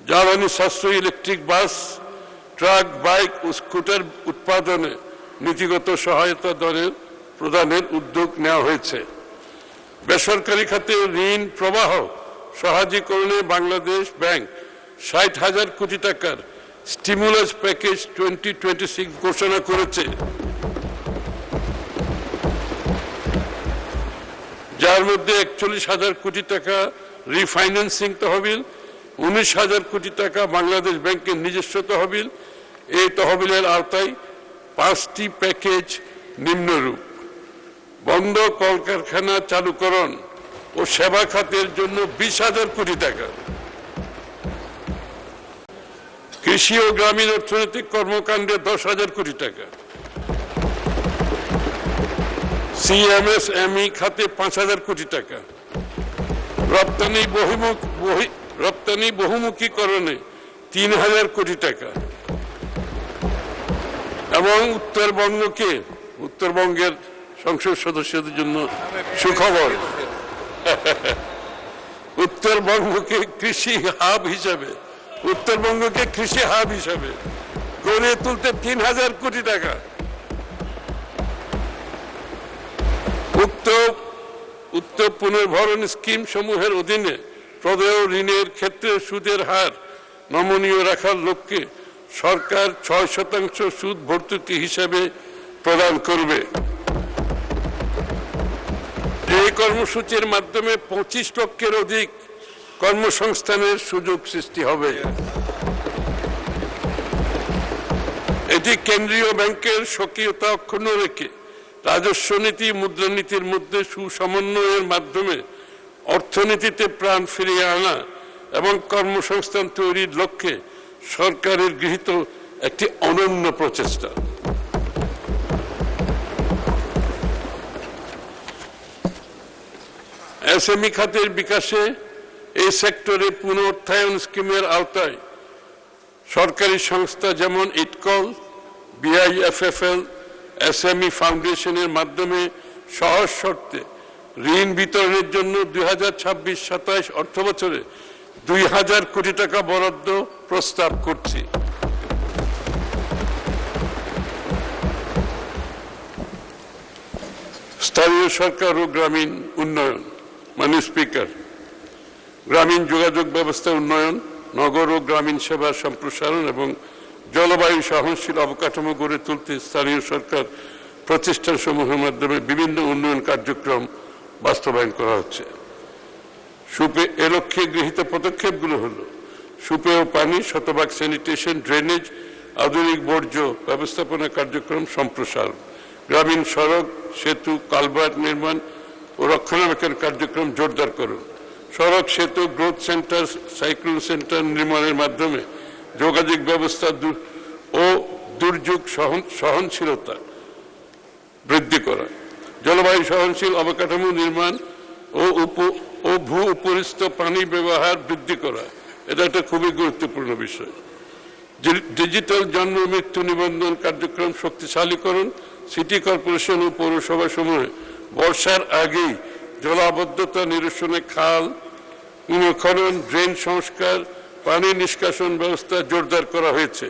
জ্বালানি সাশ্রয়ী electric bus, truck, bike ও scooter উৎপাদনে নীতিগত সহায়তা প্রদানের উদ্যোগ নেওয়া হয়েছে। বেসরকারি খাতে ঋণ প্রবাহ সহজীকরণে বাংলাদেশ ব্যাংক ৬০,০০০ কোটি টাকার স্টিমুলাস প্যাকেজ 2026 ঘোষণা করেছে, যার মধ্যে ৪১,০০০ কোটি টাকা রিফাইন্যান্সিং তহবিল, ১৯,০০০ কোটি টাকা বাংলাদেশ ব্যাংকের নিজস্ব তহবিল। এই তহবিলের আওতায় ৫টি প্যাকেজ নিম্নরূপ: বন্ধ কলকারখানা চালুকরণ ও সেবা খাতের জন্য ২০,০০০ কোটি টাকা, কৃষি ও গ্রামীণ অর্থনৈতিক কর্মকাণ্ডে ১০,০০০ কোটি টাকা, সিএমএসএমই খাতে ৫,০০০ কোটি টাকা, রপ্তানি বহুমুখীকরণে ৩,০০০ কোটি টাকা এবং উত্তরবঙ্গের সংসদ সদস্যদের জন্য সুখবর, উত্তরবঙ্গকে কৃষি হাব হিসাবে গড়ে তুলতে ৩,০০০ কোটি টাকা। উক্ত পুনর্ভরণ স্কিম সমূহের অধীনে প্রদেয় ঋণের ক্ষেত্রে সুদের হার নমনীয় রাখার লক্ষ্যে সরকার ৬% সুদ ভর্তুকি হিসাবে প্রদান করবে। এই কর্মসূচির মাধ্যমে ২৫ লক্ষের অধিক কর্মসংস্থানের সুযোগ সৃষ্টি হবে। এটি কেন্দ্রীয় ব্যাংকের সক্রিয়তা অক্ষুণ্ণ রেখে রাজস্ব নীতি, মুদ্রানীতির মধ্যে সুসমন্বয়ের মাধ্যমে অর্থনীতিতে প্রাণ ফিরিয়ে আনা এবং কর্মসংস্থান তৈরির লক্ষ্যে সরকারের গৃহীত একটি অনন্য প্রচেষ্টা। এসএমই খাতের বিকাশে এই সেক্টরে পুনরুত্থায়ন স্কিমের আওতায় সরকারি সংস্থা যেমন ইটকল, বিআইএফএফএল, এসএমই ফাউন্ডেশনের মাধ্যমে সহজ শর্তে ঋণ বিতরণের জন্য ২০২৬-২৭ অর্থবছরে ২,০০০ কোটি টাকা বরাদ্দ প্রস্তাব করছি। স্থানীয় সরকার ও গ্রামীণ উন্নয়ন, মাননীয় স্পিকার, গ্রামীণ যোগাযোগ ব্যবস্থা উন্নয়ন, নগর ও গ্রামীণ সেবা সম্প্রসারণ এবং জলবায়ু সহনশীল অবকাঠামো গড়ে তুলতে স্থানীয় সরকার প্রতিষ্ঠানসমূহের মাধ্যমে বিভিন্ন উন্নয়ন কার্যক্রম বাস্তবায়ন করা হচ্ছে। এ লক্ষ্যে গৃহীত পদক্ষেপগুলো হল: সুপেয় পানি, শতভাগ স্যানিটেশন, ড্রেনেজ, আধুনিক বর্জ্য ব্যবস্থাপনা কার্যক্রম সম্প্রসারণ, গ্রামীণ সড়ক, সেতু, কালভার্ট নির্মাণ ও রক্ষণাবেক্ষণ কার্যক্রম জোরদার করুন, সড়ক, সেতু, গ্রোথ সেন্টার, সাইক্লোন সেন্টার নির্মাণের মাধ্যমে যোগাযোগ ব্যবস্থা ও দুর্যোগ সহনশীলতা বৃদ্ধি করা, জলবায়ু সহনশীল অবকাঠামো নির্মাণ ও ভূ উপরিস্থ পানি ব্যবহার বৃদ্ধি করা, এটা একটা খুবই গুরুত্বপূর্ণ বিষয়। ডিজিটাল জন্ম মৃত্যু নিবন্ধন কার্যক্রম শক্তিশালীকরণ, সিটি কর্পোরেশন ও পৌরসভা সমূহে বর্ষার আগেই জলাবদ্ধতা নিরসনে খাল পুনঃখনন, ড্রেন সংস্কার, পানি নিষ্কাশন ব্যবস্থা জোরদার করা হয়েছে।